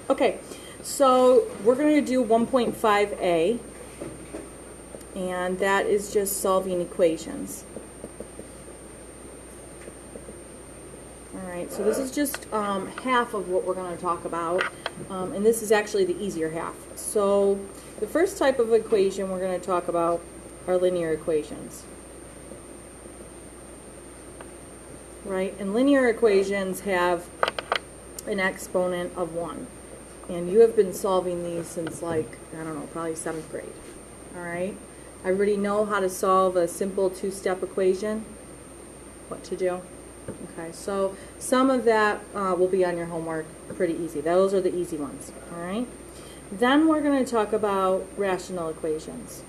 Okay, so we're going to do 1.5a, and that is just solving equations. Alright, so this is just half of what we're going to talk about, and this is actually the easier half. So the first type of equation we're going to talk about are linear equations. Right, and linear equations have an exponent of 1. And you have been solving these since, like, I don't know, probably 7th grade. Alright? Everybody know how to solve a simple two-step equation? What to do? Okay, so some of that will be on your homework pretty easy. Those are the easy ones. Alright? Then we're going to talk about rational equations.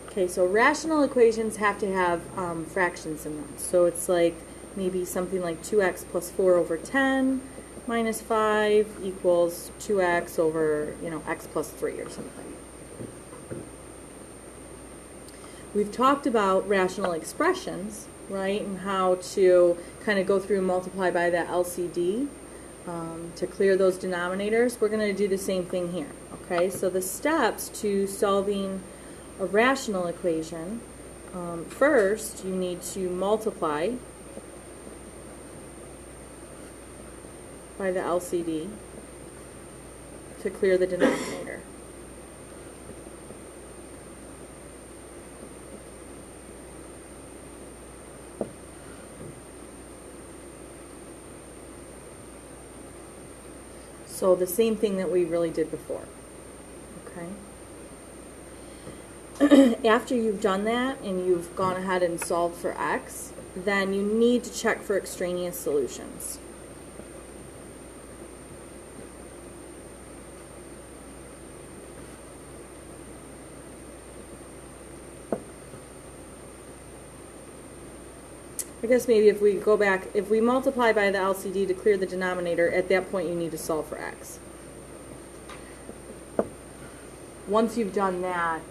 Okay, so rational equations have to have fractions in them. So it's like maybe something like 2x plus 4 over 10 minus 5 equals 2x over, x plus 3 or something. We've talked about rational expressions, right, and how to kind of go through and multiply by that LCD to clear those denominators. We're going to do the same thing here, okay? So the steps to solving a rational equation, first you need to multiply by the LCD to clear the denominator. So the same thing that we really did before. Okay. After you've done that and you've gone ahead and solved for x, then you need to check for extraneous solutions. I guess maybe if we go back, if we multiply by the LCD to clear the denominator, at that point you need to solve for x. Once you've done that,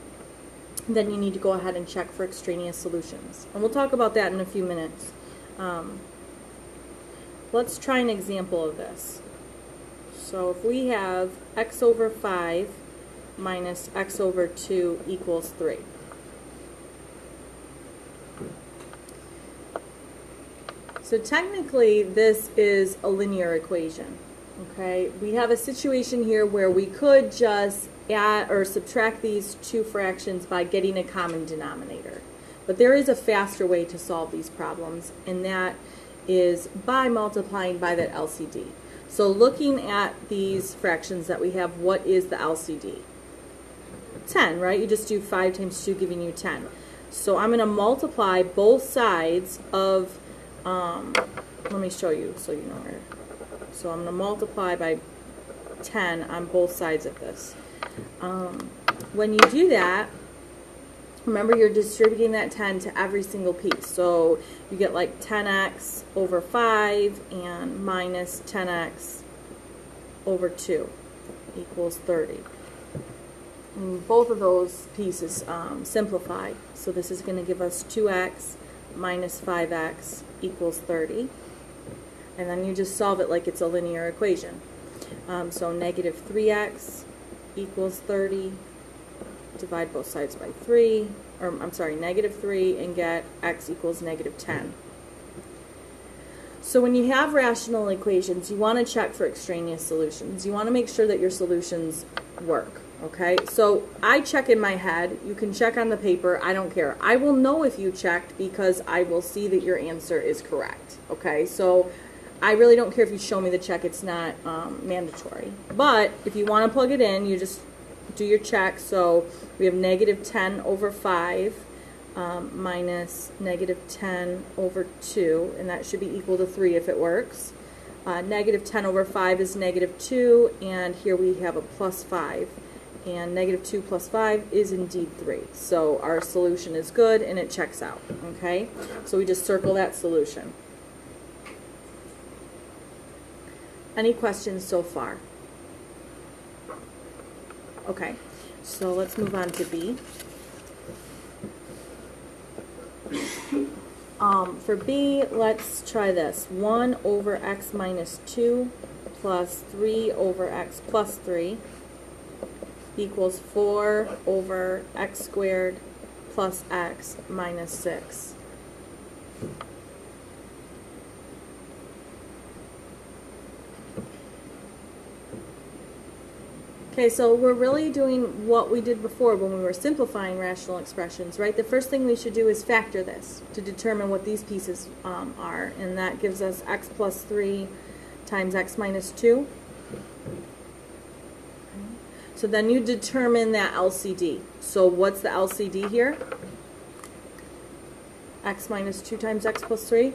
then you need to go ahead and check for extraneous solutions. And we'll talk about that in a few minutes. Let's try an example of this. So if we have x over 5 minus x over 2 equals 3. So technically, this is a linear equation, okay? We have a situation here where we could just add or subtract these two fractions by getting a common denominator. But there is a faster way to solve these problems, and that is by multiplying by that LCD. So looking at these fractions that we have, what is the LCD? 10, right? You just do 5 times 2, giving you 10. So I'm going to multiply both sides of let me show you so you know where. So I'm going to multiply by 10 on both sides of this. When you do that, remember you're distributing that 10 to every single piece. So you get like 10x over 5 and minus 10x over 2 equals 30. And both of those pieces simplify. So this is going to give us 2x minus 5x equals 30. And then you just solve it like it's a linear equation. So negative 3x equals 30. Divide both sides by 3. Or I'm sorry, negative 3, and get x equals negative 10. So when you have rational equations, you want to check for extraneous solutions. You want to make sure that your solutions work. Okay, so I check in my head. You can check on the paper. I don't care. I will know if you checked because I will see that your answer is correct. Okay, so I really don't care if you show me the check. It's not mandatory. But if you want to plug it in, you just do your check. So we have negative 10 over 5 minus negative 10 over 2, and that should be equal to 3 if it works. Negative 10 over 5 is negative 2, and here we have a plus 5. And negative 2 plus 5 is indeed 3. So our solution is good and it checks out. Okay? So we just circle that solution. Any questions so far? Okay. So let's move on to B. For b, let's try this. 1 over x minus 2 plus 3 over x plus 3 equals 4 over x squared plus x minus 6. Okay, so we're really doing what we did before when we were simplifying rational expressions, right? The first thing we should do is factor this to determine what these pieces are, and that gives us x plus 3 times x minus 2. So then you determine that LCD. So what's the LCD here? X minus 2 times x plus 3.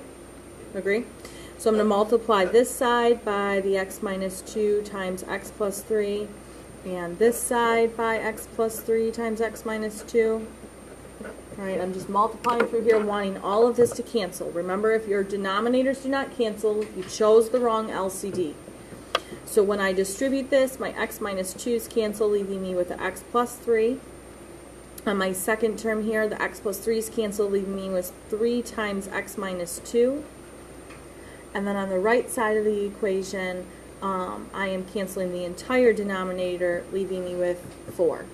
Agree? So I'm going to multiply this side by the x minus 2 times x plus 3, and this side by x plus 3 times x minus 2. All right, I'm just multiplying through here, wanting all of this to cancel. Remember, if your denominators do not cancel, you chose the wrong LCD. So when I distribute this, my x minus 2's cancel, leaving me with the x plus 3. On my second term here, the x plus 3's cancel, leaving me with 3 times x minus 2. And then on the right side of the equation, I am canceling the entire denominator, leaving me with 4.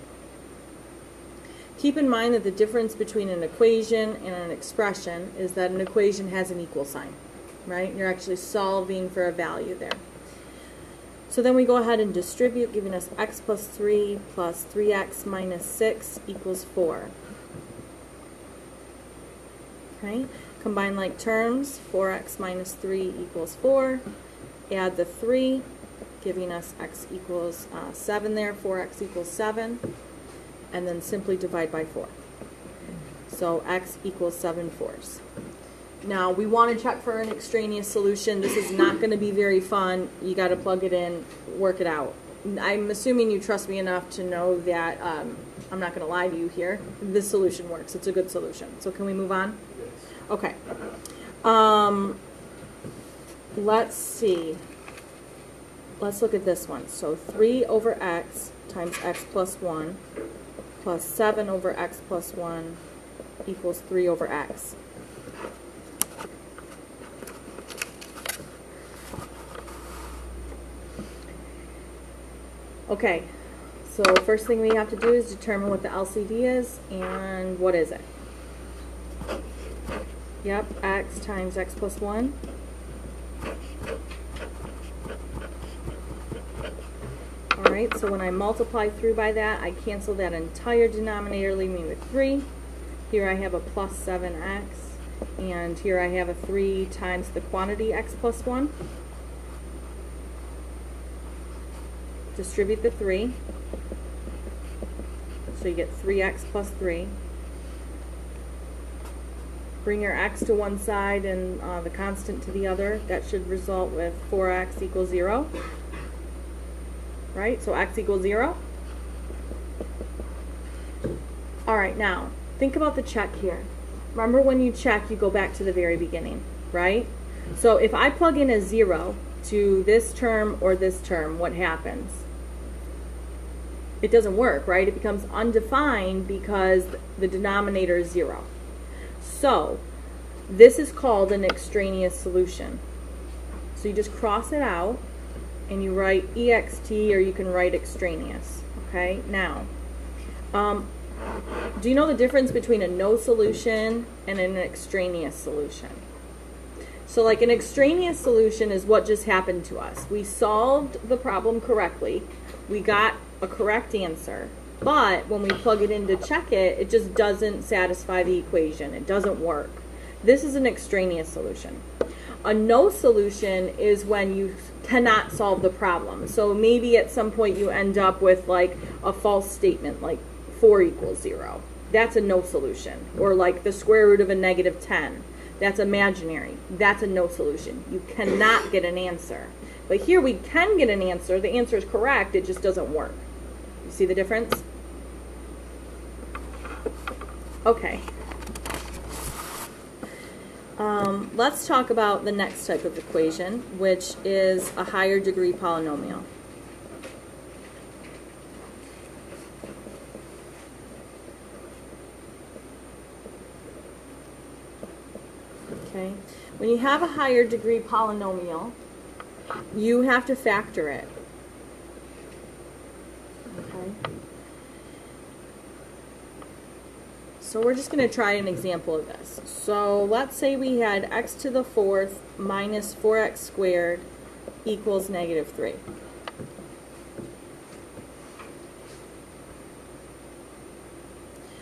Keep in mind that the difference between an equation and an expression is that an equation has an equal sign, right? You're actually solving for a value there. So then we go ahead and distribute, giving us x plus 3 plus 3x minus 6 equals 4. Okay? Combine like terms, 4x minus 3 equals 4. Add the 3, giving us x equals 7 there, 4x equals 7. And then simply divide by 4. So x equals 7/4. Now we want to check for an extraneous solution. This is not going to be very fun. You got to plug it in, work it out. I'm assuming you trust me enough to know that I'm not going to lie to you here. This solution works. It's a good solution. So can we move on? Yes. Okay. Let's see. Let's look at this one. So 3 over x times x plus 1 plus 7 over x plus 1 equals 3 over x. Okay, so first thing we have to do is determine what the LCD is, and what is it? Yep, x times x plus 1. Alright, so when I multiply through by that, I cancel that entire denominator, leaving me with 3. Here I have a plus 7x, and here I have a 3 times the quantity x plus 1. Distribute the 3. So you get 3x plus 3. Bring your x to one side and the constant to the other. That should result with 4x equals 0. Right? So x equals 0. Alright, now, think about the check here. Remember, when you check, you go back to the very beginning, right? So if I plug in a 0 to this term or this term, what happens? It doesn't work, right? It becomes undefined because the denominator is 0. So this is called an extraneous solution. So you just cross it out and you write EXT, or you can write extraneous. Okay, now, do you know the difference between a no solution and an extraneous solution? So like an extraneous solution is what just happened to us. We solved the problem correctly. We got a correct answer. But when we plug it in to check it, it just doesn't satisfy the equation. It doesn't work. This is an extraneous solution. A no solution is when you cannot solve the problem. So maybe at some point you end up with like a false statement, like 4 equals 0. That's a no solution. Or like the square root of a negative 10. That's imaginary. That's a no solution. You cannot get an answer. But here we can get an answer. The answer is correct. It just doesn't work. You see the difference? Okay. Let's talk about the next type of equation, which is a higher degree polynomial. Okay? When you have a higher degree polynomial, you have to factor it. Okay? So we're just going to try an example of this. So let's say we had x to the fourth minus 4x squared equals negative 3.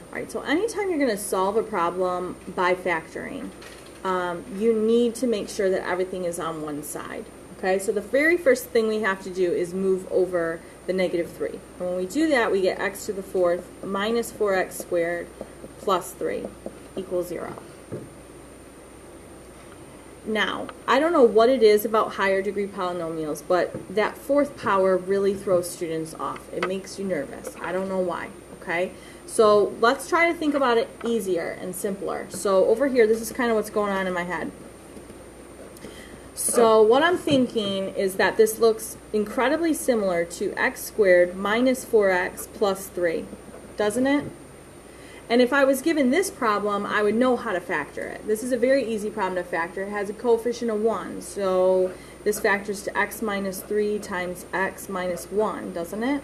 Alright, so anytime you're going to solve a problem by factoring, you need to make sure that everything is on one side. Okay, so the very first thing we have to do is move over the negative 3. And when we do that, we get x to the fourth minus 4x squared plus 3 equals 0. Now, I don't know what it is about higher degree polynomials, but that fourth power really throws students off. It makes you nervous. I don't know why. Okay, so let's try to think about it easier and simpler. So over here, this is kind of what's going on in my head. So what I'm thinking is that this looks incredibly similar to x squared minus 4x plus 3, doesn't it? And if I was given this problem, I would know how to factor it. This is a very easy problem to factor. It has a coefficient of 1, so this factors to x minus 3 times x minus 1, doesn't it?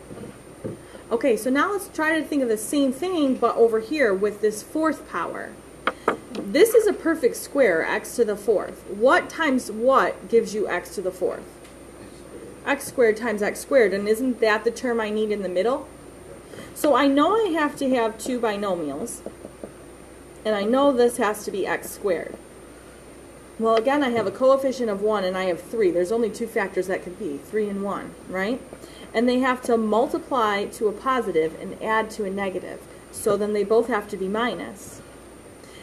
Okay, so now let's try to think of the same thing, but over here with this fourth power. This is a perfect square, x to the fourth. What times what gives you x to the fourth? X squared times x squared, and isn't that the term I need in the middle? So I know I have to have two binomials, and I know this has to be x squared. Well, again, I have a coefficient of 1, and I have 3. There's only two factors that could be, 3 and 1, right? And they have to multiply to a positive and add to a negative. So then they both have to be minus.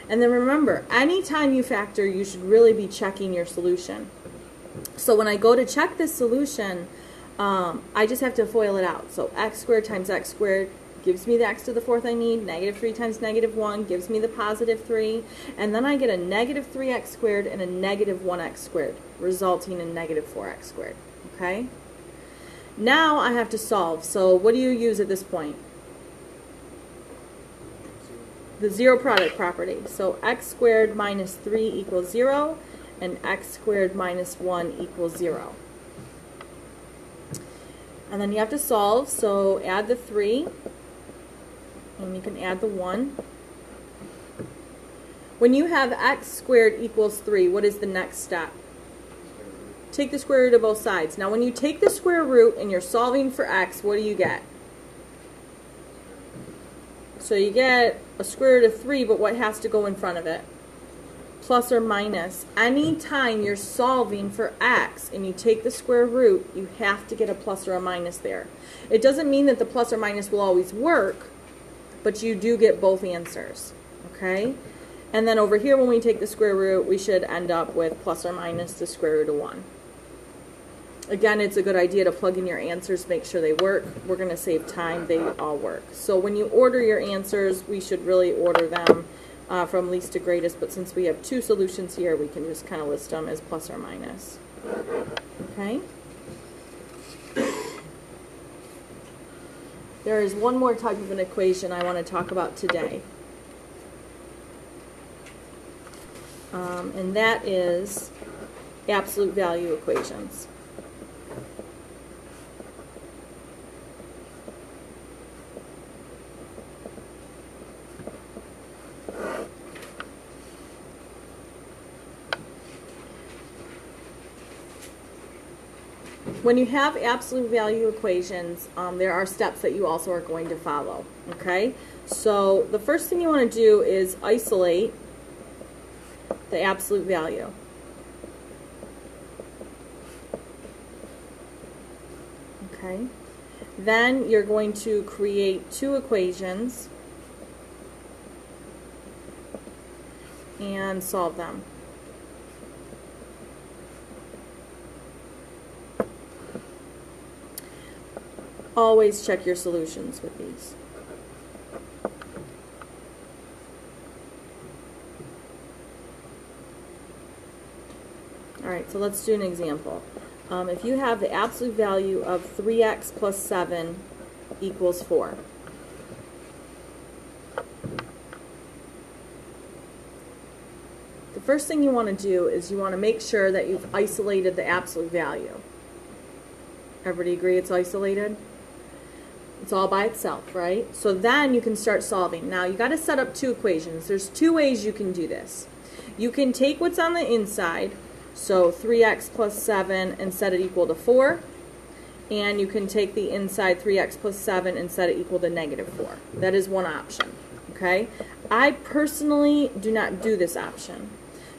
And then remember, anytime you factor, you should really be checking your solution. So when I go to check this solution, I just have to FOIL it out. So x squared times x squared gives me the x to the fourth I need. Negative 3 times negative 1 gives me the positive 3. And then I get a negative 3x squared and a negative 1x squared, resulting in negative 4x squared. Okay? Now I have to solve. So what do you use at this point? The zero product property. So x squared minus 3 equals 0, and x squared minus 1 equals 0. And then you have to solve, so add the 3, and you can add the 1. When you have x squared equals 3, what is the next step? Take the square root of both sides. Now when you take the square root and you're solving for x, what do you get? So you get a square root of 3, but what has to go in front of it? Plus or minus. Anytime you're solving for x and you take the square root, you have to get a plus or a minus there. It doesn't mean that the plus or minus will always work, but you do get both answers. Okay? And then over here, when we take the square root, we should end up with plus or minus the square root of 1. Again, it's a good idea to plug in your answers, make sure they work. We're going to save time. They all work. So when you order your answers, we should really order them from least to greatest. But since we have two solutions here, we can just kind of list them as plus or minus. Okay? There is one more type of an equation I want to talk about today. And that is absolute value equations. When you have absolute value equations, there are steps that you also are going to follow. Okay? So the first thing you want to do is isolate the absolute value. Okay? Then you're going to create two equations and solve them. Always check your solutions with these. Alright, so let's do an example. If you have the absolute value of 3x plus 7 equals 4. The first thing you want to do is you want to make sure that you've isolated the absolute value. Everybody agree it's isolated? It's all by itself, right? So then you can start solving. Now you got to set up two equations. There's two ways you can do this. You can take what's on the inside, so 3x plus 7, and set it equal to 4. And you can take the inside 3x plus 7 and set it equal to negative 4. That is one option, okay? I personally do not do this option.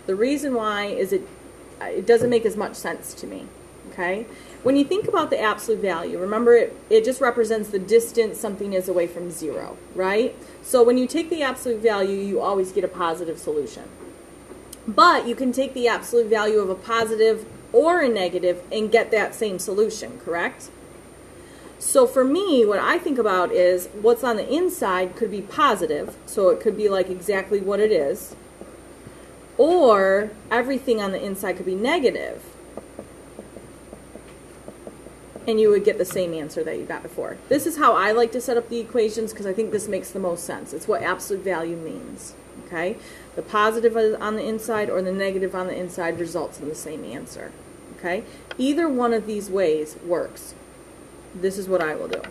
The reason why is it doesn't make as much sense to me, okay? When you think about the absolute value, remember it just represents the distance something is away from 0, right? So when you take the absolute value, you always get a positive solution. But you can take the absolute value of a positive or a negative and get that same solution, correct? So for me, what I think about is what's on the inside could be positive, so it could be like exactly what it is, or everything on the inside could be negative, and you would get the same answer that you got before. This is how I like to set up the equations because I think this makes the most sense. It's what absolute value means, okay? The positive on the inside or the negative on the inside results in the same answer, okay? Either one of these ways works. This is what I will do,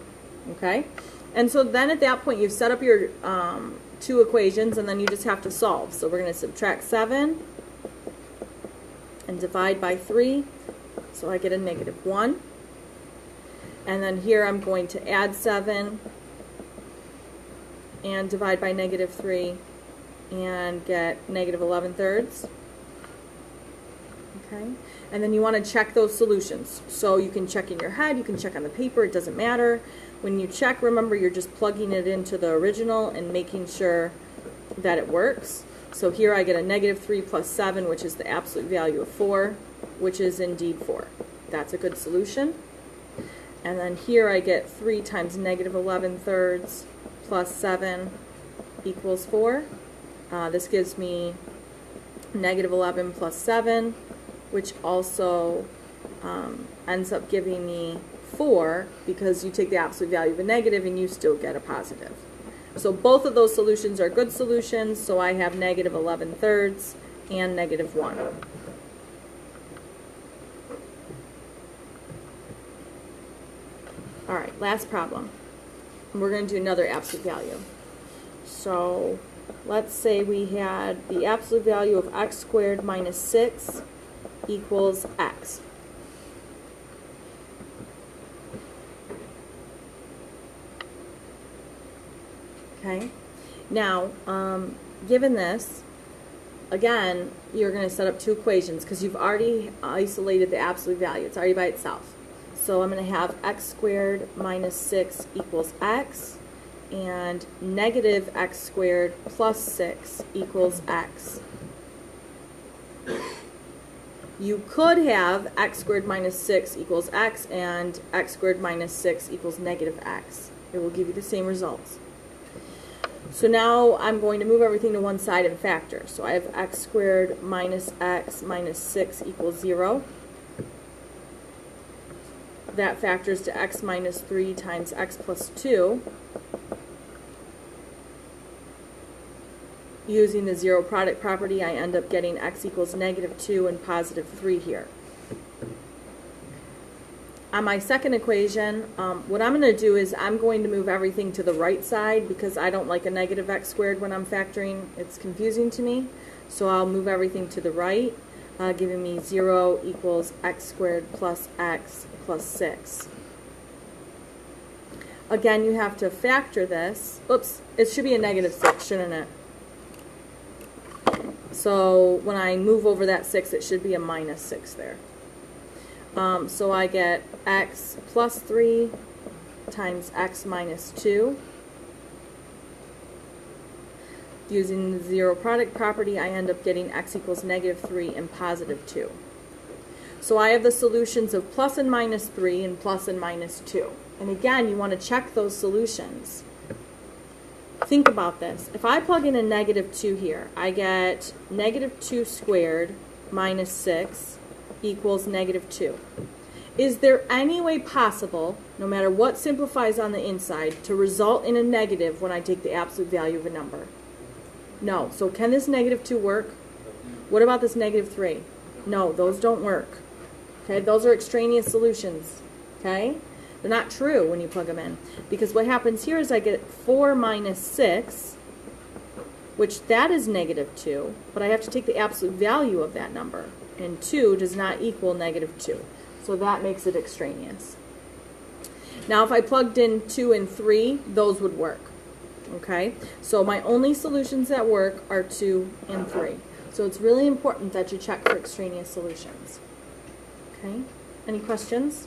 okay? And so then at that point, you've set up your two equations, and then you just have to solve. So we're going to subtract 7 and divide by 3, so I get a negative 1. And then here I'm going to add 7 and divide by negative 3 and get negative 11 thirds. Okay? And then you want to check those solutions. So you can check in your head, you can check on the paper, it doesn't matter. When you check, remember you're just plugging it into the original and making sure that it works. So here I get a negative 3 plus 7, which is the absolute value of 4, which is indeed 4. That's a good solution. And then here I get 3 times negative 11 thirds plus 7 equals 4. This gives me negative 11 plus 7, which also ends up giving me 4, because you take the absolute value of a negative and you still get a positive. So both of those solutions are good solutions, so I have negative 11 thirds and negative 1. All right, last problem. We're going to do another absolute value. So let's say we had the absolute value of x squared minus 6 equals x. Okay, now given this, again, you're going to set up two equations because you've already isolated the absolute value. It's already by itself. So I'm going to have x squared minus 6 equals x, and negative x squared plus 6 equals x. You could have x squared minus 6 equals x and x squared minus 6 equals negative x. It will give you the same results. So now I'm going to move everything to one side and factor. So I have x squared minus x minus 6 equals 0. That factors to x minus 3 times x plus 2. Using the zero product property, I end up getting x equals negative 2 and positive 3 here. On my second equation, what I'm going to do is I'm going to move everything to the right side because I don't like a negative x squared when I'm factoring. It's confusing to me. So I'll move everything to the right, giving me 0 equals x squared plus x plus 6. Again, you have to factor this. Oops, it should be a negative 6, shouldn't it? So when I move over that 6, it should be a minus 6 there. So I get x plus 3 times x minus 2. Using the zero product property, I end up getting x equals negative 3 and positive 2. So I have the solutions of plus and minus 3 and plus and minus 2. And again, you want to check those solutions. Think about this. If I plug in a negative 2 here, I get negative 2 squared minus 6 equals negative 2. Is there any way possible, no matter what simplifies on the inside, to result in a negative when I take the absolute value of a number? No. So can this negative 2 work? What about this negative 3? No, those don't work. Okay, those are extraneous solutions. Okay? They're not true when you plug them in. Because what happens here is I get 4 minus 6, which that is negative 2, but I have to take the absolute value of that number. And 2 does not equal negative 2. So that makes it extraneous. Now if I plugged in 2 and 3, those would work. Okay? So my only solutions that work are 2 and 3. So it's really important that you check for extraneous solutions. Okay? Any questions?